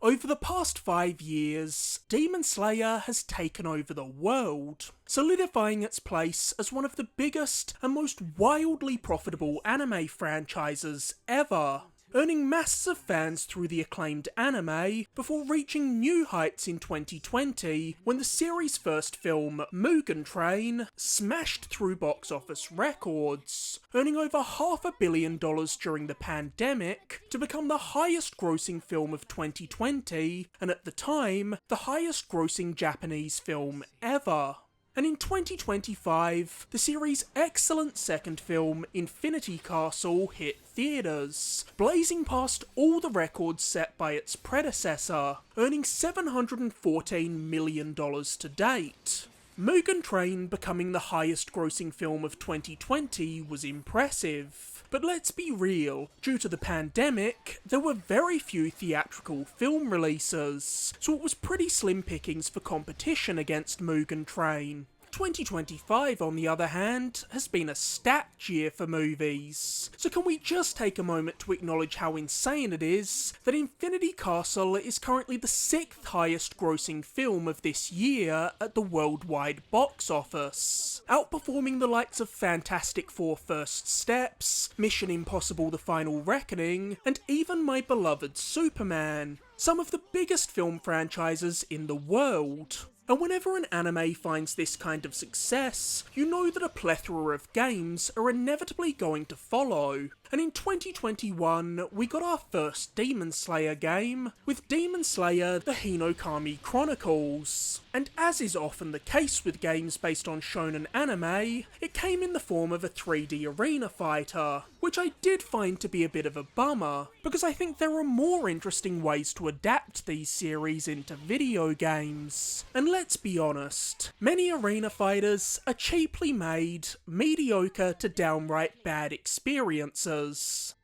Over the past 5 years, Demon Slayer has taken over the world, solidifying its place as one of the biggest and most wildly profitable anime franchises ever, earning masses of fans through the acclaimed anime before reaching new heights in 2020 when the series' first film, Mugen Train, smashed through box office records, earning over $500 million during the pandemic to become the highest grossing film of 2020 and at the time, the highest grossing Japanese film ever. And in 2025, the series' excellent second film, Infinity Castle, hit theatres, blazing past all the records set by its predecessor, earning $714 million to date. Mugen Train becoming the highest grossing film of 2020 was impressive, but let's be real, due to the pandemic, there were very few theatrical film releases, so it was pretty slim pickings for competition against Mugen Train. 2025, on the other hand, has been a stacked year for movies. So can we just take a moment to acknowledge how insane it is that Infinity Castle is currently the 6th highest grossing film of this year at the worldwide box office, outperforming the likes of Fantastic Four First Steps, Mission Impossible The Final Reckoning, and even my beloved Superman, some of the biggest film franchises in the world. And whenever an anime finds this kind of success, you know that a plethora of games are inevitably going to follow. And in 2021, we got our first Demon Slayer game, with Demon Slayer the HinokamI Chronicles. And as is often the case with games based on shonen anime, it came in the form of a 3D arena fighter, which I did find to be a bit of a bummer, because I think there are more interesting ways to adapt these series into video games. And let's be honest, many arena fighters are cheaply made, mediocre to downright bad experiences.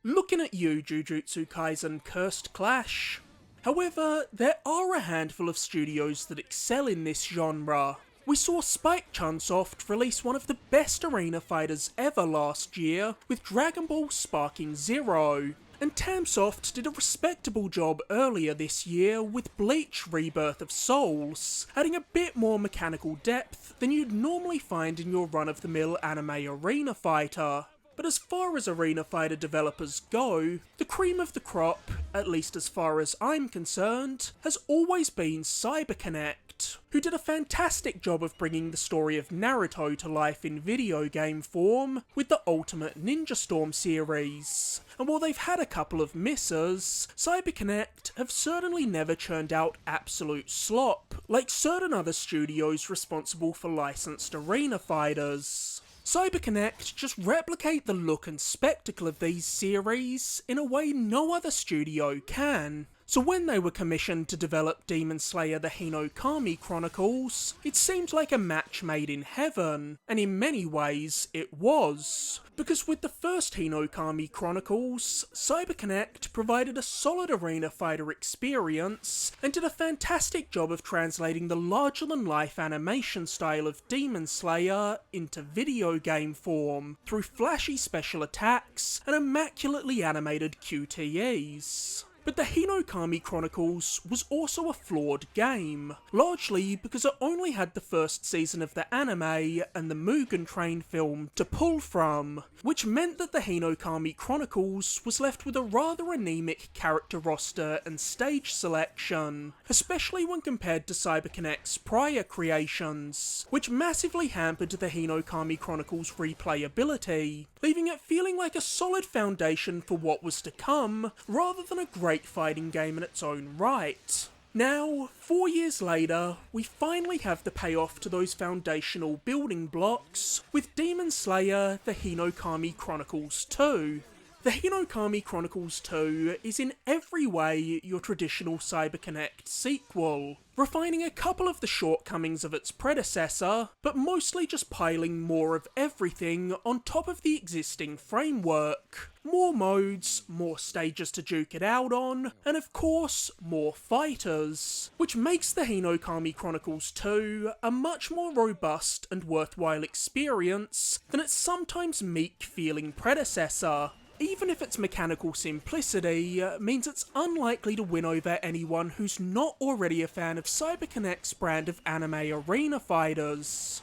Looking at you, Jujutsu Kaisen Cursed Clash. However, there are a handful of studios that excel in this genre. We saw Spike Chunsoft release one of the best arena fighters ever last year with Dragon Ball Sparking Zero, and Tamsoft did a respectable job earlier this year with Bleach Rebirth of Souls, adding a bit more mechanical depth than you'd normally find in your run-of-the-mill anime arena fighter. But as far as arena fighter developers go, the cream of the crop, at least as far as I'm concerned, has always been CyberConnect, who did a fantastic job of bringing the story of Naruto to life in video game form with the Ultimate Ninja Storm series. And while they've had a couple of misses, CyberConnect have certainly never churned out absolute slop, like certain other studios responsible for licensed arena fighters. CyberConnect just replicate the look and spectacle of these series in a way no other studio can. So when they were commissioned to develop Demon Slayer the HinokamI Chronicles, it seemed like a match made in heaven, and in many ways it was. Because with the first HinokamI Chronicles, CyberConnect provided a solid arena fighter experience and did a fantastic job of translating the larger-than-life animation style of Demon Slayer into video game form, through flashy special attacks and immaculately animated QTEs. But the HinokamI Chronicles was also a flawed game, largely because it only had the first season of the anime and the Mugen Train film to pull from, which meant that the HinokamI Chronicles was left with a rather anemic character roster and stage selection, especially when compared to CyberConnect's prior creations, which massively hampered the HinokamI Chronicles replayability, leaving it feeling like a solid foundation for what was to come, rather than a great fighting game in its own right. Now, 4 years later, we finally have the payoff to those foundational building blocks with Demon Slayer the HinokamI Chronicles 2. The HinokamI Chronicles 2 is in every way your traditional CyberConnect sequel, refining a couple of the shortcomings of its predecessor, but mostly just piling more of everything on top of the existing framework. More modes, more stages to duke it out on, and of course, more fighters, which makes the HinokamI Chronicles 2 a much more robust and worthwhile experience than its sometimes meek-feeling predecessor. even if its mechanical simplicity means it's unlikely to win over anyone who's not already a fan of CyberConnect's brand of anime arena fighters.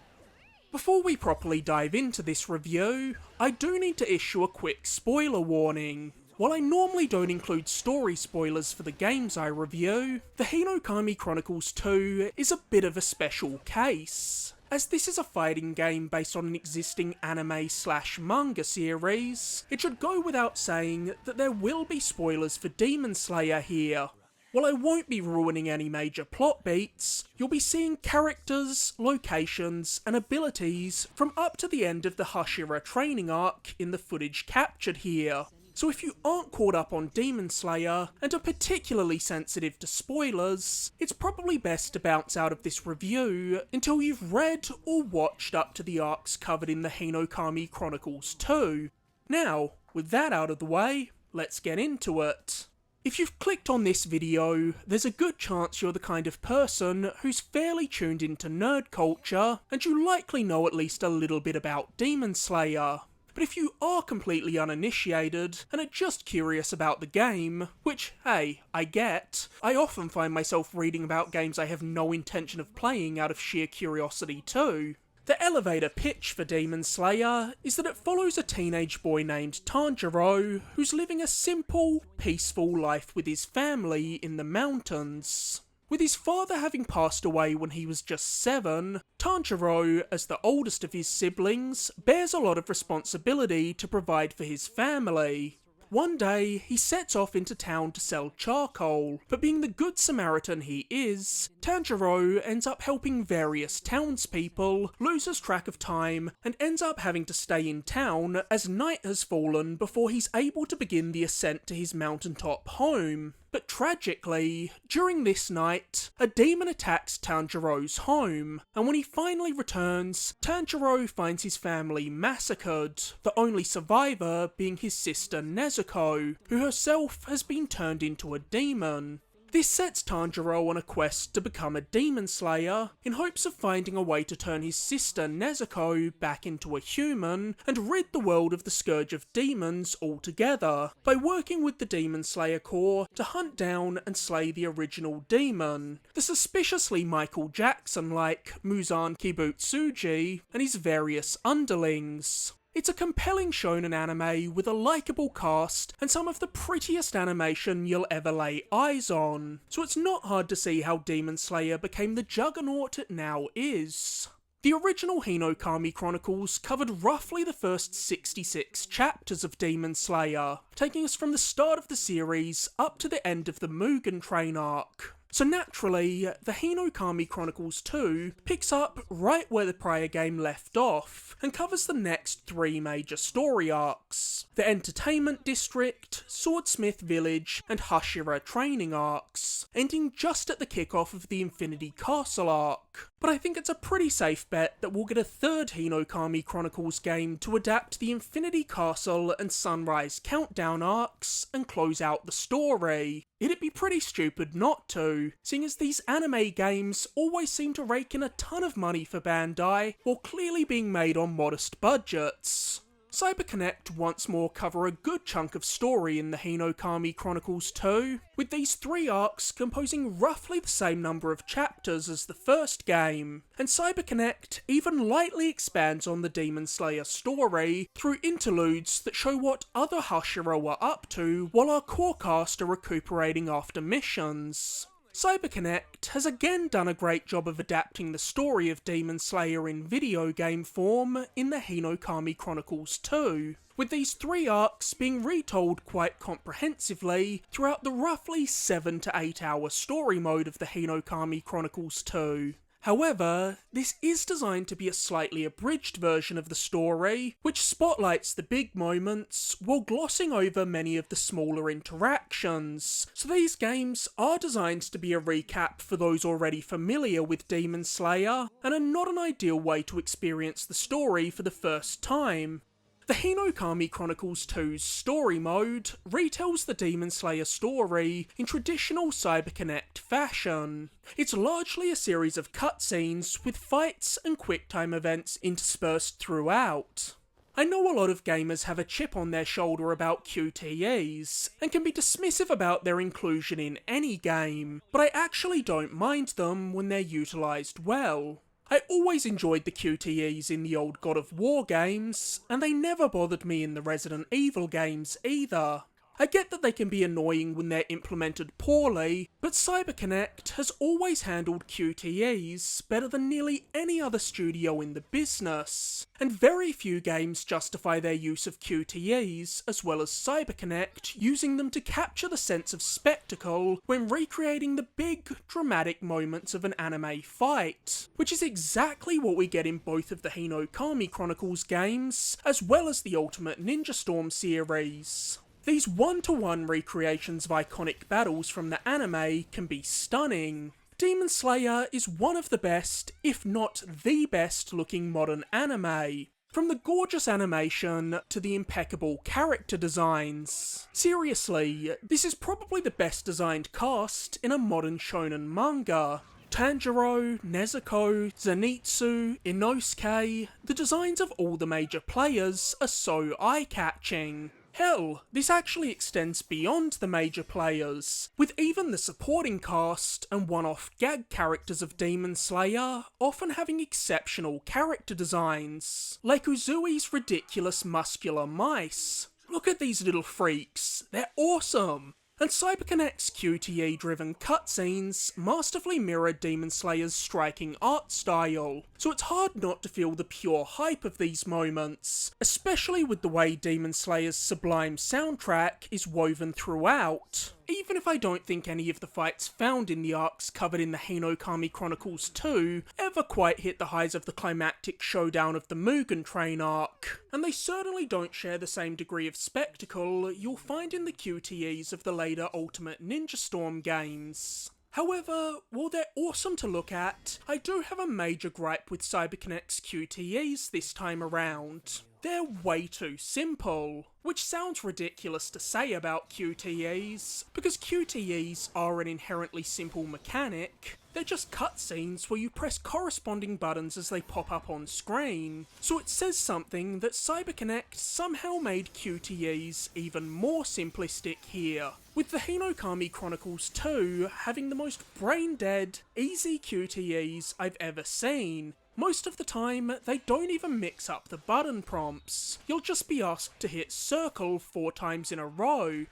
Before we properly dive into this review, I do need to issue a quick spoiler warning. While I normally don't include story spoilers for the games I review, the HinokamI Chronicles 2 is a bit of a special case. As this is a fighting game based on an existing anime/manga series, it should go without saying that there will be spoilers for Demon Slayer here. While I won't be ruining any major plot beats, you'll be seeing characters, locations, and abilities from up to the end of the Hashira training arc in the footage captured here. So if you aren't caught up on Demon Slayer and are particularly sensitive to spoilers, it's probably best to bounce out of this review until you've read or watched up to the arcs covered in the HinokamI Chronicles 2. Now, with that out of the way, let's get into it. If you've clicked on this video, there's a good chance you're the kind of person who's fairly tuned into nerd culture, and you likely know at least a little bit about Demon Slayer. But if you are completely uninitiated, and are just curious about the game, which, hey, I get, I often find myself reading about games I have no intention of playing out of sheer curiosity too. The elevator pitch for Demon Slayer is that it follows a teenage boy named Tanjiro, who's living a simple, peaceful life with his family in the mountains. With his father having passed away when he was just 7, Tanjiro, as the oldest of his siblings, bears a lot of responsibility to provide for his family. One day, he sets off into town to sell charcoal, but being the good Samaritan he is, Tanjiro ends up helping various townspeople, loses track of time, and ends up having to stay in town as night has fallen before he's able to begin the ascent to his mountaintop home. But tragically, during this night, a demon attacks Tanjiro's home, and when he finally returns, Tanjiro finds his family massacred, the only survivor being his sister Nezuko, who herself has been turned into a demon. This sets Tanjiro on a quest to become a demon slayer, in hopes of finding a way to turn his sister Nezuko back into a human, and rid the world of the scourge of demons altogether, by working with the Demon Slayer Corps to hunt down and slay the original demon, the suspiciously Michael Jackson-like Muzan Kibutsuji, and his various underlings. It's a compelling shonen anime with a likeable cast and some of the prettiest animation you'll ever lay eyes on, so it's not hard to see how Demon Slayer became the juggernaut it now is. The original HinokamI Chronicles covered roughly the first 66 chapters of Demon Slayer, taking us from the start of the series up to the end of the Mugen Train arc. So naturally, the HinokamI Chronicles 2 picks up right where the prior game left off, and covers the next 3 major story arcs: the Entertainment District, Swordsmith Village, and Hashira training arcs, ending just at the kickoff of the Infinity Castle arc. But I think it's a pretty safe bet that we'll get a third HinokamI Chronicles game to adapt the Infinity Castle and Sunrise Countdown arcs and close out the story. It'd be pretty stupid not to, seeing as these anime games always seem to rake in a ton of money for Bandai, while clearly being made on modest budgets. CyberConnect once more cover a good chunk of story in the HinokamI Chronicles 2, with these 3 arcs composing roughly the same number of chapters as the first game, and CyberConnect even lightly expands on the Demon Slayer story through interludes that show what other Hashira were up to while our core cast are recuperating after missions. CyberConnect has again done a great job of adapting the story of Demon Slayer in video game form in the HinokamI Chronicles 2, with these 3 arcs being retold quite comprehensively throughout the roughly 7 to 8 hour story mode of the HinokamI Chronicles 2. However, this is designed to be a slightly abridged version of the story, which spotlights the big moments while glossing over many of the smaller interactions. So these games are designed to be a recap for those already familiar with Demon Slayer, and are not an ideal way to experience the story for the first time. The HinokamI Chronicles 2's story mode retells the Demon Slayer story in traditional CyberConnect fashion. It's largely a series of cutscenes with fights and quick-time events interspersed throughout. I know a lot of gamers have a chip on their shoulder about QTEs, and can be dismissive about their inclusion in any game, but I actually don't mind them when they're utilised well. I always enjoyed the QTEs in the old God of War games, and they never bothered me in the Resident Evil games either. I get that they can be annoying when they're implemented poorly, but CyberConnect has always handled QTEs better than nearly any other studio in the business, and very few games justify their use of QTEs as well as CyberConnect using them to capture the sense of spectacle when recreating the big, dramatic moments of an anime fight, which is exactly what we get in both of the HinokamI Chronicles games, as well as the Ultimate Ninja Storm series. These one-to-one recreations of iconic battles from the anime can be stunning. Demon Slayer is one of the best, if not the best looking modern anime. From the gorgeous animation to the impeccable character designs. Seriously, this is probably the best designed cast in a modern shonen manga. Tanjiro, Nezuko, Zenitsu, Inosuke, the designs of all the major players are so eye-catching. Hell, this actually extends beyond the major players, with even the supporting cast and one-off gag characters of Demon Slayer often having exceptional character designs, like Uzui's ridiculous muscular mice. Look at these little freaks, they're awesome! And CyberConnect's QTE-driven cutscenes masterfully mirror Demon Slayer's striking art style, so it's hard not to feel the pure hype of these moments, especially with the way Demon Slayer's sublime soundtrack is woven throughout. Even if I don't think any of the fights found in the arcs covered in the HinokamI Chronicles 2 ever quite hit the highs of the climactic showdown of the Mugen Train arc, and they certainly don't share the same degree of spectacle you'll find in the QTEs of the later Ultimate Ninja Storm games. However, while they're awesome to look at, I do have a major gripe with CyberConnect's QTEs this time around. They're way too simple, which sounds ridiculous to say about QTEs, because QTEs are an inherently simple mechanic. They're just cutscenes where you press corresponding buttons as they pop up on screen, so it says something that CyberConnect somehow made QTEs even more simplistic here, with the HinokamI Chronicles 2 having the most brain-dead, easy QTEs I've ever seen. Most of the time, they don't even mix up the button prompts. You'll just be asked to hit circle 4 times in a row.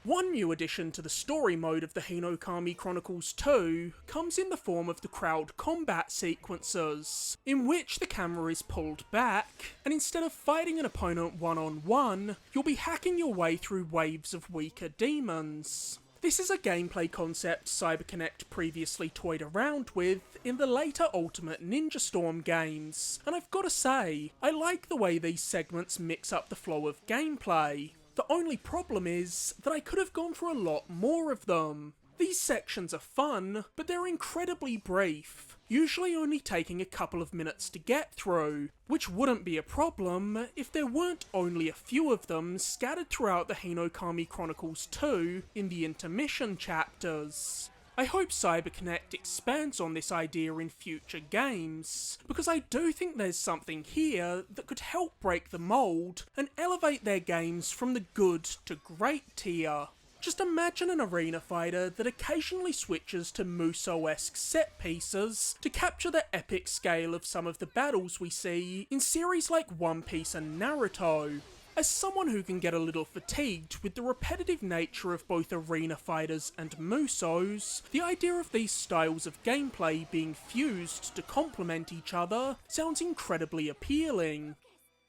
One new addition to the story mode of the HinokamI Chronicles 2 comes in the form of the crowd combat sequences, in which the camera is pulled back, and instead of fighting an opponent one-on-one, you'll be hacking your way through waves of weaker demons. This is a gameplay concept CyberConnect previously toyed around with in the later Ultimate Ninja Storm games, and I've gotta say, I like the way these segments mix up the flow of gameplay. The only problem is that I could have gone for a lot more of them. These sections are fun, but they're incredibly brief, usually only taking a couple of minutes to get through, which wouldn't be a problem if there weren't only a few of them scattered throughout the HinokamI Chronicles 2 in the intermission chapters. I hope CyberConnect expands on this idea in future games, because I do think there's something here that could help break the mold and elevate their games from the good to great tier. Just imagine an arena fighter that occasionally switches to Musou-esque set pieces to capture the epic scale of some of the battles we see in series like One Piece and Naruto. As someone who can get a little fatigued with the repetitive nature of both arena fighters and Musous, the idea of these styles of gameplay being fused to complement each other sounds incredibly appealing.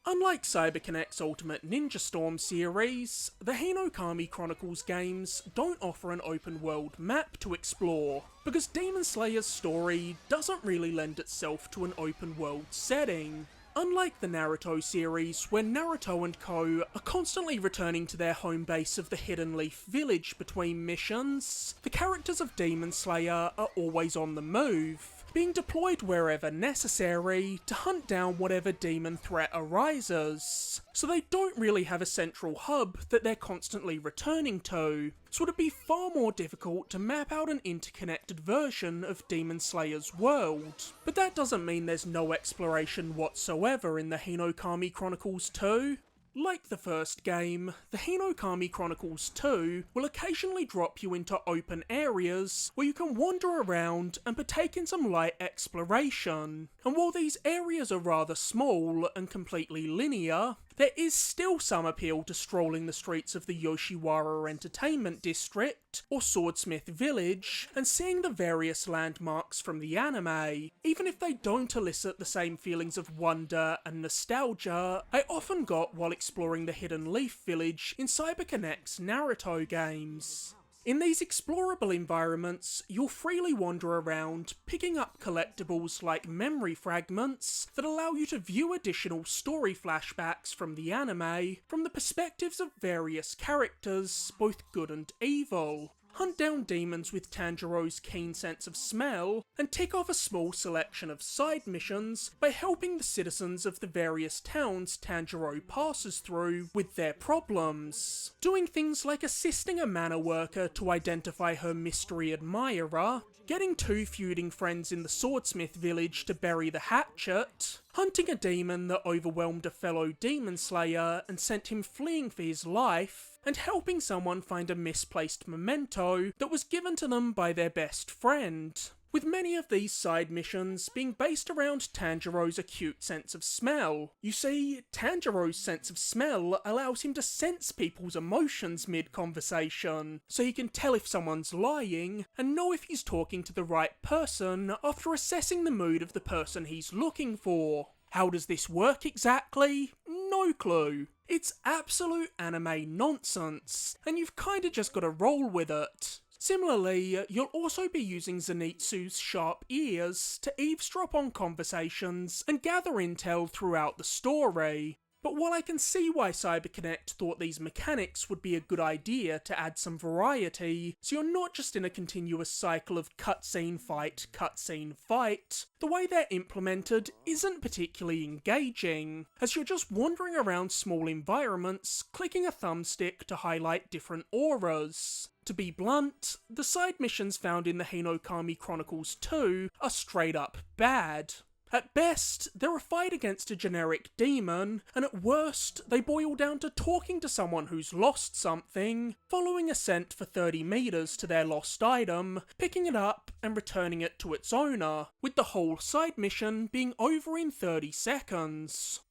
Unlike CyberConnect's Ultimate Ninja Storm series, the HinokamI Chronicles games don't offer an open world map to explore, because Demon Slayer's story doesn't really lend itself to an open world setting. Unlike the Naruto series, where Naruto and co are constantly returning to their home base of the Hidden Leaf Village between missions, the characters of Demon Slayer are always on the move, being deployed wherever necessary to hunt down whatever demon threat arises. So they don't really have a central hub that they're constantly returning to, so it'd be far more difficult to map out an interconnected version of Demon Slayer's world. But that doesn't mean there's no exploration whatsoever in the HinokamI Chronicles 2. Like the first game, the HinokamI Chronicles 2 will occasionally drop you into open areas where you can wander around and partake in some light exploration. And while these areas are rather small and completely linear, there is still some appeal to strolling the streets of the Yoshiwara Entertainment District, or Swordsmith Village, and seeing the various landmarks from the anime. Even if they don't elicit the same feelings of wonder and nostalgia I often got while exploring the Hidden Leaf Village in CyberConnect's Naruto games. In these explorable environments, you'll freely wander around, picking up collectibles like memory fragments that allow you to view additional story flashbacks from the anime from the perspectives of various characters, both good and evil. Hunt down demons with Tanjiro's keen sense of smell, and tick off a small selection of side missions by helping the citizens of the various towns Tanjiro passes through with their problems. Doing things like assisting a manor worker to identify her mystery admirer, getting two feuding friends in the Swordsmith village to bury the hatchet, hunting a demon that overwhelmed a fellow demon slayer and sent him fleeing for his life, and helping someone find a misplaced memento that was given to them by their best friend. With many of these side missions being based around Tanjiro's acute sense of smell. You see, Tanjiro's sense of smell allows him to sense people's emotions mid-conversation, so he can tell if someone's lying, and know if he's talking to the right person after assessing the mood of the person he's looking for. How does this work exactly? No clue. It's absolute anime nonsense, and you've kinda just gotta roll with it. Similarly, you'll also be using Zenitsu's sharp ears to eavesdrop on conversations and gather intel throughout the story. But while I can see why CyberConnect thought these mechanics would be a good idea to add some variety, so you're not just in a continuous cycle of cutscene fight, the way they're implemented isn't particularly engaging, as you're just wandering around small environments, clicking a thumbstick to highlight different auras. To be blunt, the side missions found in the HinokamI Chronicles 2 are straight up bad. At best, they're a fight against a generic demon, and at worst, they boil down to talking to someone who's lost something, following a scent for 30 meters to their lost item, picking it up and returning it to its owner, with the whole side mission being over in 30 seconds.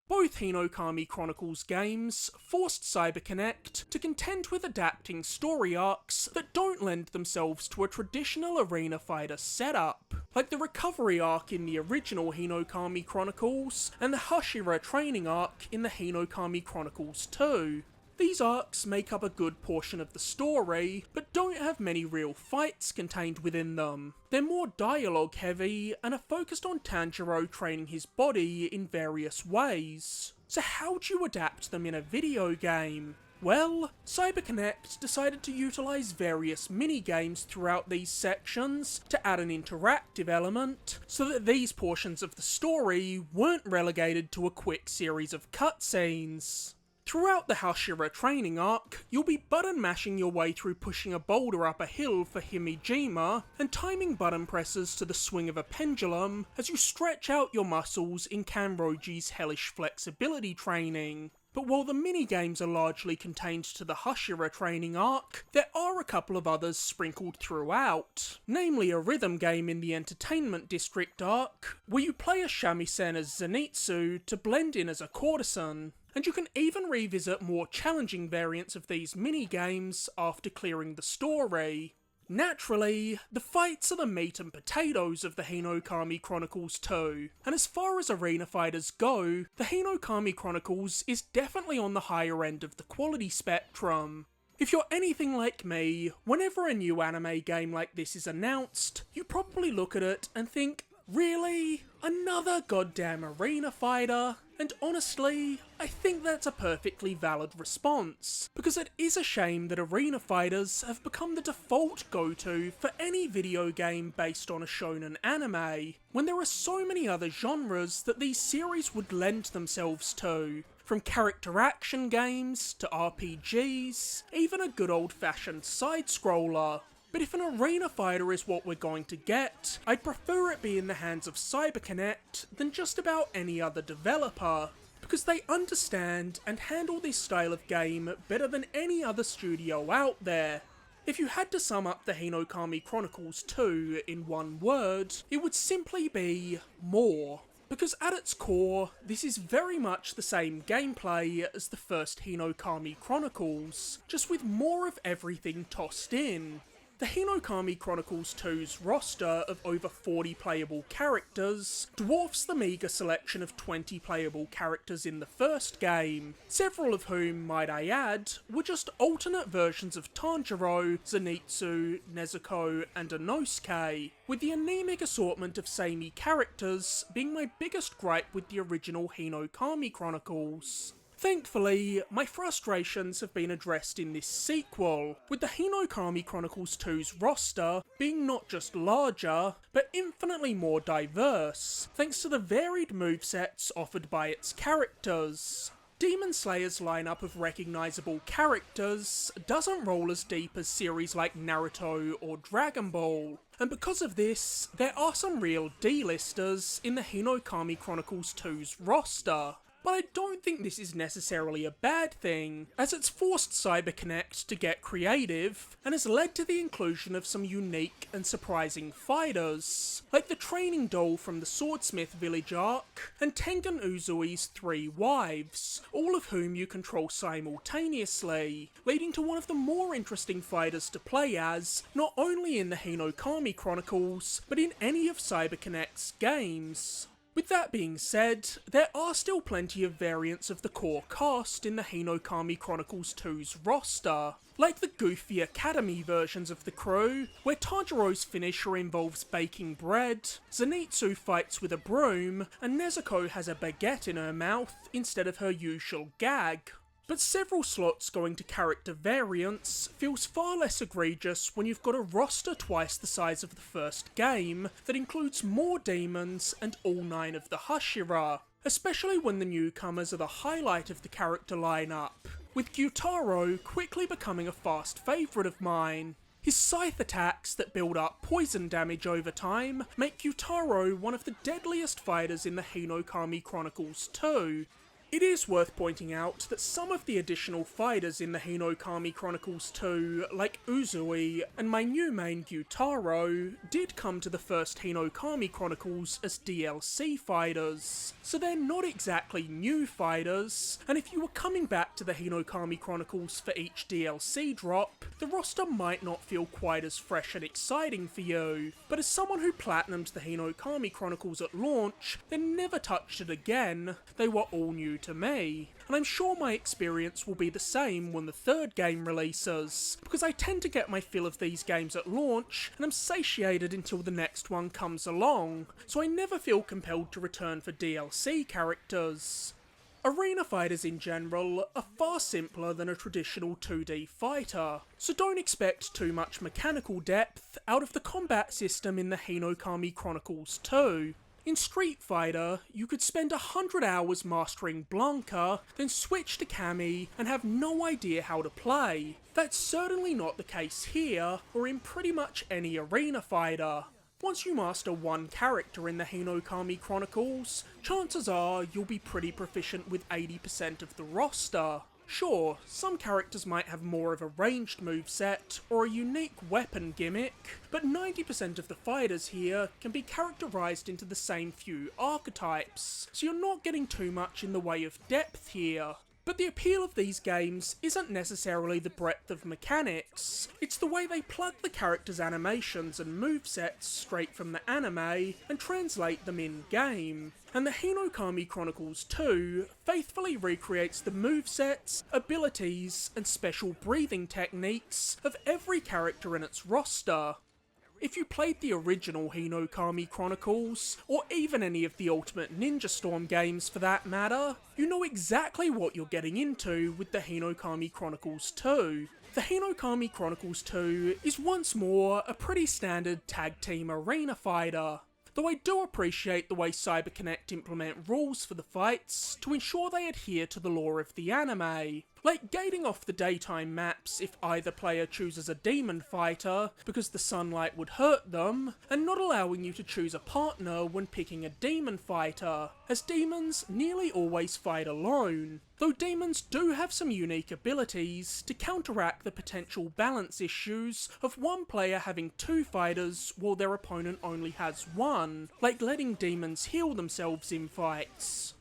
Both HinokamI Chronicles games forced CyberConnect to contend with adapting story arcs that don't lend themselves to a traditional arena fighter setup, like the recovery arc in the original HinokamI Chronicles and the Hashira training arc in the HinokamI Chronicles 2. These arcs make up a good portion of the story, but don't have many real fights contained within them. They're more dialogue heavy, and are focused on Tanjiro training his body in various ways. So how do you adapt them in a video game? Well, CyberConnect decided to utilise various mini-games throughout these sections to add an interactive element, so that these portions of the story weren't relegated to a quick series of cutscenes. Throughout the Hashira training arc, you'll be button mashing your way through pushing a boulder up a hill for Himijima, and timing button presses to the swing of a pendulum as you stretch out your muscles in Kanroji's hellish flexibility training. But while the mini-games are largely contained to the Hashira training arc, there are a couple of others sprinkled throughout, namely a rhythm game in the Entertainment District arc, where you play as shamisen as Zenitsu to blend in as a courtesan. And you can even revisit more challenging variants of these mini-games after clearing the story. Naturally, the fights are the meat and potatoes of the HinokamI Chronicles 2, and as far as arena fighters go, the HinokamI Chronicles is definitely on the higher end of the quality spectrum. If you're anything like me, whenever a new anime game like this is announced, you probably look at it and think, Really? Another goddamn arena fighter? And honestly, I think that's a perfectly valid response, because it is a shame that arena fighters have become the default go-to for any video game based on a shonen anime, when there are so many other genres that these series would lend themselves to. From character action games to RPGs, even a good old-fashioned side-scroller. But if an arena fighter is what we're going to get, I'd prefer it be in the hands of CyberConnect than just about any other developer, because they understand and handle this style of game better than any other studio out there. If you had to sum up the HinokamI Chronicles 2 in one word, it would simply be more. Because at its core, this is very much the same gameplay as the first HinokamI Chronicles, just with more of everything tossed in. The HinokamI Chronicles 2's roster of over 40 playable characters dwarfs the meagre selection of 20 playable characters in the first game, several of whom, might I add, were just alternate versions of Tanjiro, Zenitsu, Nezuko, and Inosuke, with the anemic assortment of samey characters being my biggest gripe with the original HinokamI Chronicles. Thankfully, my frustrations have been addressed in this sequel, with the HinokamI Chronicles 2's roster being not just larger, but infinitely more diverse, thanks to the varied movesets offered by its characters. Demon Slayer's lineup of recognisable characters doesn't roll as deep as series like Naruto or Dragon Ball, and because of this, there are some real D-listers in the HinokamI Chronicles 2's roster. But I don't think this is necessarily a bad thing, as it's forced CyberConnect to get creative, and has led to the inclusion of some unique and surprising fighters, like the training doll from the Swordsmith Village arc, and Tengen Uzui's 3 wives, all of whom you control simultaneously, leading to one of the more interesting fighters to play as, not only in the HinokamI Chronicles, but in any of CyberConnect's games. With that being said, there are still plenty of variants of the core cast in the HinokamI Chronicles 2's roster, like the goofy Academy versions of the crew, where Tanjiro's finisher involves baking bread, Zenitsu fights with a broom, and Nezuko has a baguette in her mouth instead of her usual gag. But several slots going to character variants feels far less egregious when you've got a roster twice the size of the first game that includes more demons and all 9 of the Hashira, especially when the newcomers are the highlight of the character lineup, with Gyutaro quickly becoming a fast favourite of mine. His scythe attacks that build up poison damage over time make Gyutaro one of the deadliest fighters in the HinokamI Chronicles 2. It is worth pointing out that some of the additional fighters in the HinokamI Chronicles 2, like Uzui and my new main Gyutaro, did come to the first HinokamI Chronicles as DLC fighters, so they're not exactly new fighters, and if you were coming back to the HinokamI Chronicles for each DLC drop, the roster might not feel quite as fresh and exciting for you, but as someone who platinumed the HinokamI Chronicles at launch, then never touched it again, they were all new to me, and I'm sure my experience will be the same when the third game releases, because I tend to get my fill of these games at launch, and I'm satiated until the next one comes along, so I never feel compelled to return for DLC characters. Arena fighters in general are far simpler than a traditional 2D fighter, so don't expect too much mechanical depth out of the combat system in the HinokamI Chronicles 2. In Street Fighter, you could spend 100 hours mastering Blanca, then switch to Kami and have no idea how to play. That's certainly not the case here, or in pretty much any arena fighter. Once you master one character in the HinokamI Chronicles, chances are you'll be pretty proficient with 80% of the roster. Sure, some characters might have more of a ranged moveset or a unique weapon gimmick, but 90% of the fighters here can be characterised into the same few archetypes, so you're not getting too much in the way of depth here. But the appeal of these games isn't necessarily the breadth of mechanics, it's the way they plug the characters' animations and movesets straight from the anime and translate them in-game. And the HinokamI Chronicles 2 faithfully recreates the movesets, abilities, and special breathing techniques of every character in its roster. If you played the original HinokamI Chronicles, or even any of the Ultimate Ninja Storm games for that matter, you know exactly what you're getting into with the HinokamI Chronicles 2. The HinokamI Chronicles 2 is once more a pretty standard tag team arena fighter, though I do appreciate the way CyberConnect implement rules for the fights to ensure they adhere to the lore of the anime, like gating off the daytime maps if either player chooses a demon fighter because the sunlight would hurt them, and not allowing you to choose a partner when picking a demon fighter, as demons nearly always fight alone, though demons do have some unique abilities to counteract the potential balance issues of one player having two fighters while their opponent only has one, like letting demons heal themselves in fights.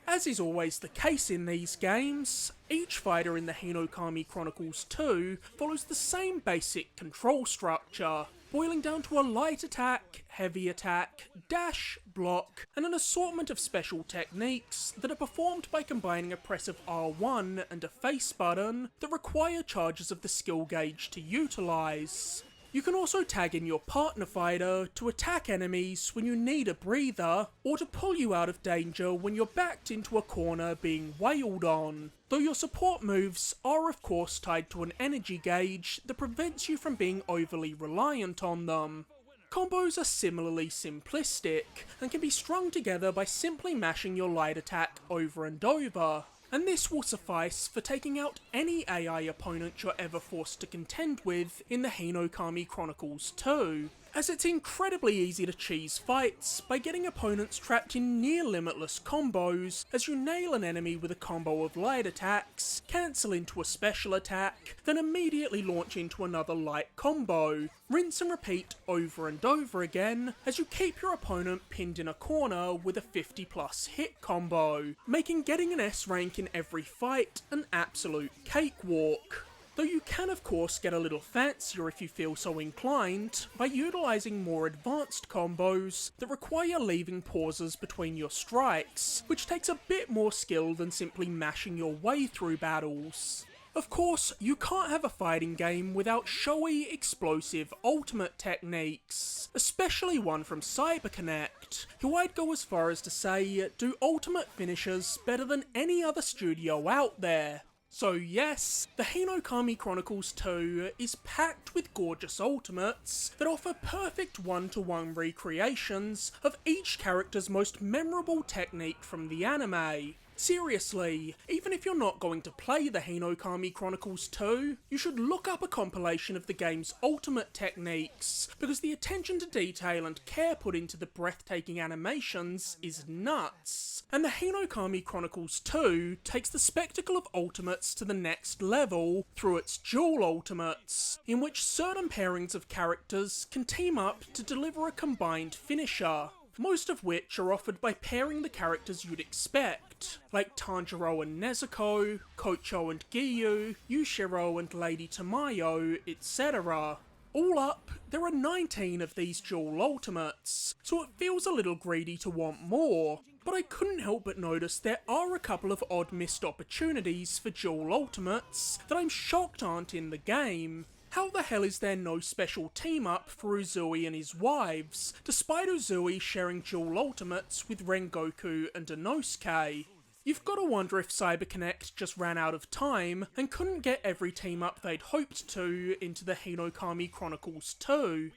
As is always the case in these games, each fighter in the HinokamI Chronicles 2 follows the same basic control structure, boiling down to a light attack, heavy attack, dash, block, and an assortment of special techniques that are performed by combining a press of R1 and a face button that require charges of the skill gauge to utilise. You can also tag in your partner fighter to attack enemies when you need a breather, or to pull you out of danger when you're backed into a corner being wailed on, though your support moves are of course tied to an energy gauge that prevents you from being overly reliant on them. Combos are similarly simplistic, and can be strung together by simply mashing your light attack over and over, and this will suffice for taking out any AI opponent you're ever forced to contend with in the HinokamI Chronicles 2, as it's incredibly easy to cheese fights by getting opponents trapped in near limitless combos as you nail an enemy with a combo of light attacks, cancel into a special attack, then immediately launch into another light combo, rinse and repeat over and over again as you keep your opponent pinned in a corner with a 50+ hit combo, making getting an S rank in every fight an absolute cakewalk. Though you can of course get a little fancier if you feel so inclined by utilising more advanced combos that require leaving pauses between your strikes, which takes a bit more skill than simply mashing your way through battles. Of course, you can't have a fighting game without showy, explosive ultimate techniques, especially one from CyberConnect, who I'd go as far as to say do ultimate finishes better than any other studio out there. So yes, the HinokamI Chronicles 2 is packed with gorgeous ultimates that offer perfect one-to-one recreations of each character's most memorable technique from the anime. Seriously, even if you're not going to play the HinokamI Chronicles 2, you should look up a compilation of the game's ultimate techniques, because the attention to detail and care put into the breathtaking animations is nuts. And the HinokamI Chronicles 2 takes the spectacle of ultimates to the next level through its dual ultimates, in which certain pairings of characters can team up to deliver a combined finisher, most of which are offered by pairing the characters you'd expect, like Tanjiro and Nezuko, Kocho and Giyu, Yushiro and Lady Tamayo, etc. All up, there are 19 of these dual ultimates, so it feels a little greedy to want more, but I couldn't help but notice there are a couple of odd missed opportunities for dual ultimates that I'm shocked aren't in the game. How the hell is there no special team-up for Uzui and his wives, despite Uzui sharing dual ultimates with Rengoku and Inosuke? You've got to wonder if CyberConnect just ran out of time and couldn't get every team-up they'd hoped to into the HinokamI Chronicles 2.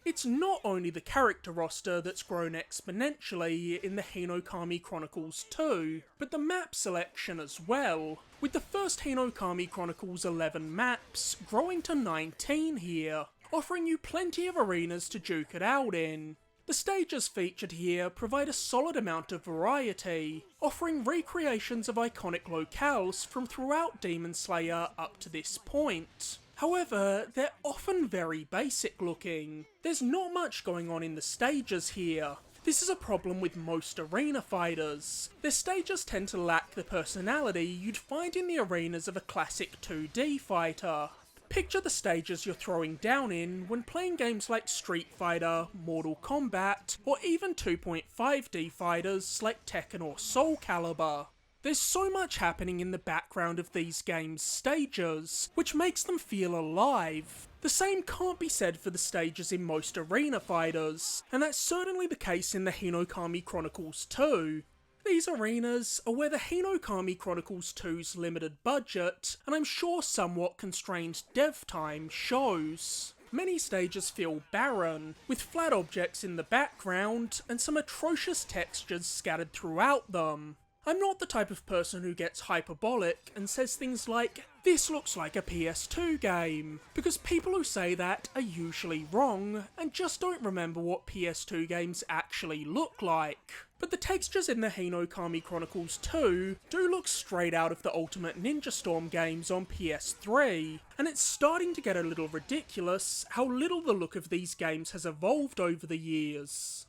It's not only the character roster that's grown exponentially in the HinokamI Chronicles 2, but the map selection as well, with the first HinokamI Chronicles 11 maps growing to 19 here, offering you plenty of arenas to duke it out in. The stages featured here provide a solid amount of variety, offering recreations of iconic locales from throughout Demon Slayer up to this point. However, they're often very basic looking. There's not much going on in the stages here. This is a problem with most arena fighters. Their stages tend to lack the personality you'd find in the arenas of a classic 2D fighter. Picture the stages you're throwing down in when playing games like Street Fighter, Mortal Kombat, or even 2.5D fighters like Tekken or Soul Calibur. There's so much happening in the background of these games' stages, which makes them feel alive. The same can't be said for the stages in most arena fighters, and that's certainly the case in the HinokamI Chronicles 2. These arenas are where the HinokamI Chronicles 2's limited budget, and I'm sure somewhat constrained dev time, shows. Many stages feel barren, with flat objects in the background and some atrocious textures scattered throughout them. I'm not the type of person who gets hyperbolic and says things like, "This looks like a PS2 game," because people who say that are usually wrong and just don't remember what PS2 games actually look like. But the textures in the HinokamI Chronicles 2 do look straight out of the Ultimate Ninja Storm games on PS3, and it's starting to get a little ridiculous how little the look of these games has evolved over the years.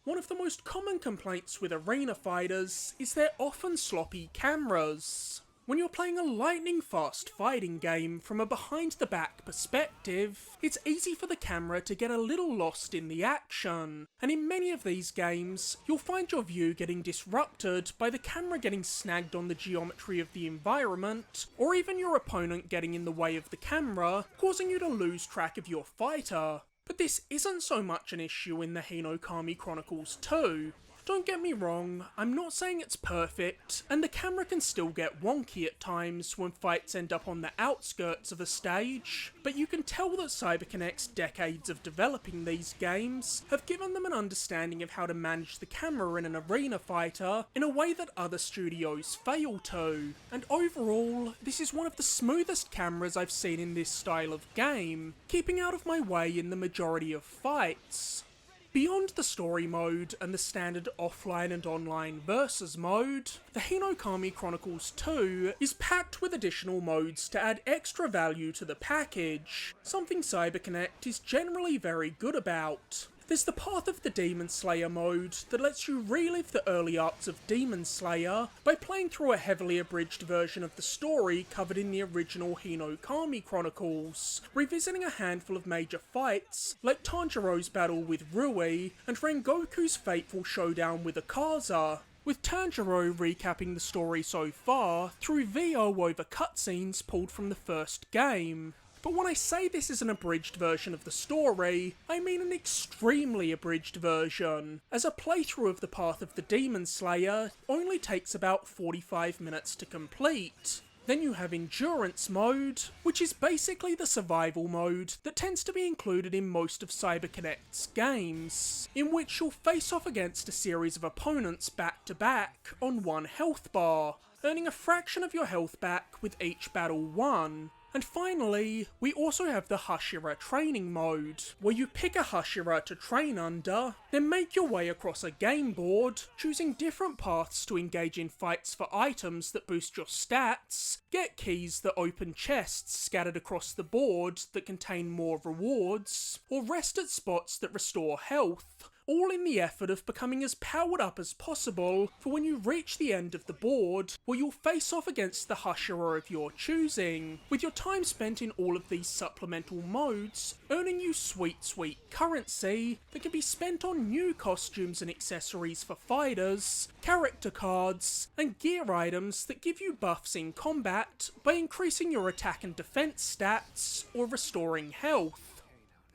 One of the most common complaints with arena fighters is their often sloppy cameras. When you're playing a lightning-fast fighting game from a behind-the-back perspective, it's easy for the camera to get a little lost in the action, and in many of these games, you'll find your view getting disrupted by the camera getting snagged on the geometry of the environment, or even your opponent getting in the way of the camera, causing you to lose track of your fighter. But this isn't so much an issue in the HinokamI Chronicles 2. Don't get me wrong, I'm not saying it's perfect, and the camera can still get wonky at times when fights end up on the outskirts of a stage, but you can tell that CyberConnect's decades of developing these games have given them an understanding of how to manage the camera in an arena fighter in a way that other studios fail to, and overall, this is one of the smoothest cameras I've seen in this style of game, keeping out of my way in the majority of fights. Beyond the story mode and the standard offline and online versus mode, the HinokamI Chronicles 2 is packed with additional modes to add extra value to the package, something CyberConnect is generally very good about. There's the Path of the Demon Slayer mode that lets you relive the early arcs of Demon Slayer by playing through a heavily abridged version of the story covered in the original HinokamI Chronicles, revisiting a handful of major fights like Tanjiro's battle with Rui and Rengoku's fateful showdown with Akaza, with Tanjiro recapping the story so far through VO over cutscenes pulled from the first game. But when I say this is an abridged version of the story, I mean an extremely abridged version, as a playthrough of the Path of the Demon Slayer only takes about 45 minutes to complete. Then you have Endurance mode, which is basically the survival mode that tends to be included in most of CyberConnect's games, in which you'll face off against a series of opponents back to back on one health bar, earning a fraction of your health back with each battle won. And finally, we also have the Hashira training mode, where you pick a Hashira to train under, then make your way across a game board, choosing different paths to engage in fights for items that boost your stats, get keys that open chests scattered across the board that contain more rewards, or rest at spots that restore health, all in the effort of becoming as powered up as possible for when you reach the end of the board, where you'll face off against the Hashira of your choosing, with your time spent in all of these supplemental modes earning you sweet currency that can be spent on new costumes and accessories for fighters, character cards, and gear items that give you buffs in combat by increasing your attack and defense stats or restoring health.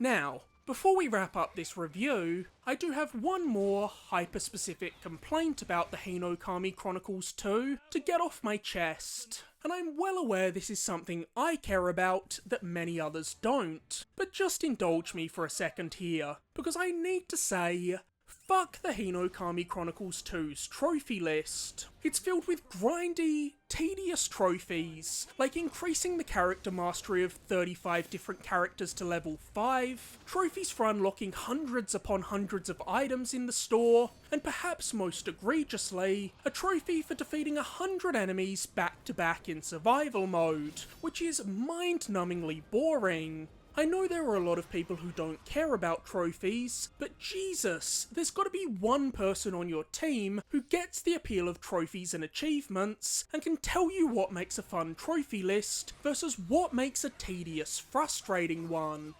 Now, before we wrap up this review, I do have one more hyper-specific complaint about the HinokamI Chronicles 2 to get off my chest. And I'm well aware this is something I care about that many others don't, but just indulge me for a second here, because I need to say, fuck the HinokamI Chronicles 2's trophy list. It's filled with grindy, tedious trophies, like increasing the character mastery of 35 different characters to level 5, trophies for unlocking hundreds upon hundreds of items in the store, and perhaps most egregiously, a trophy for defeating 100 enemies back to back in survival mode, which is mind-numbingly boring. I know there are a lot of people who don't care about trophies, but Jesus, there's gotta be one person on your team who gets the appeal of trophies and achievements, and can tell you what makes a fun trophy list versus what makes a tedious, frustrating one.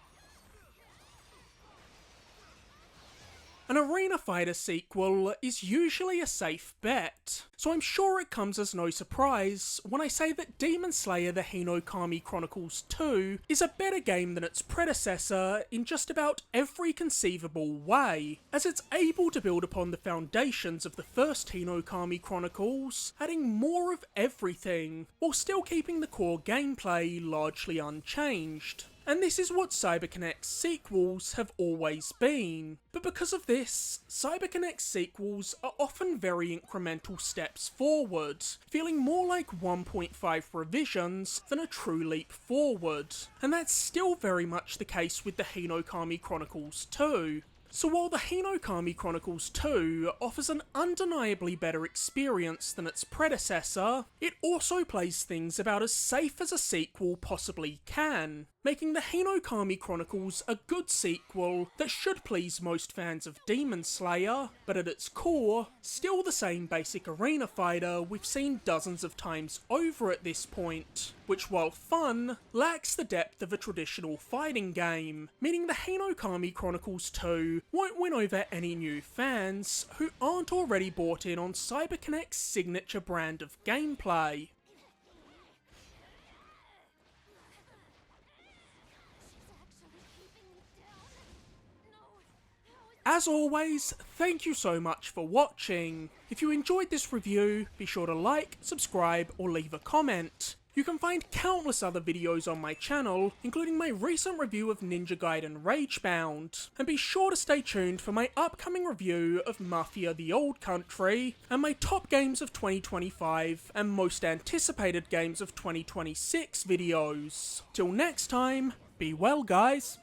an arena fighter sequel is usually a safe bet, so I'm sure it comes as no surprise when I say that Demon Slayer the HinokamI Chronicles 2 is a better game than its predecessor in just about every conceivable way, as it's able to build upon the foundations of the first HinokamI Chronicles, adding more of everything, while still keeping the core gameplay largely unchanged. And this is what CyberConnect's sequels have always been. But because of this, CyberConnect's sequels are often very incremental steps forward, feeling more like 1.5 revisions than a true leap forward. And that's still very much the case with the HinokamI Chronicles 2. So while the HinokamI Chronicles 2 offers an undeniably better experience than its predecessor, it also plays things about as safe as a sequel possibly can, making the HinokamI Chronicles a good sequel that should please most fans of Demon Slayer, but at its core, still the same basic arena fighter we've seen dozens of times over at this point, which while fun, lacks the depth of a traditional fighting game, meaning the HinokamI Chronicles 2 won't win over any new fans who aren't already bought in on CyberConnect's signature brand of gameplay. As always, thank you so much for watching. If you enjoyed this review, be sure to like, subscribe, or leave a comment. You can find countless other videos on my channel, including my recent review of Ninja Gaiden Ragebound, and be sure to stay tuned for my upcoming review of Mafia: The Old Country, and my top games of 2025 and most anticipated games of 2026 videos. Till next time, be well guys.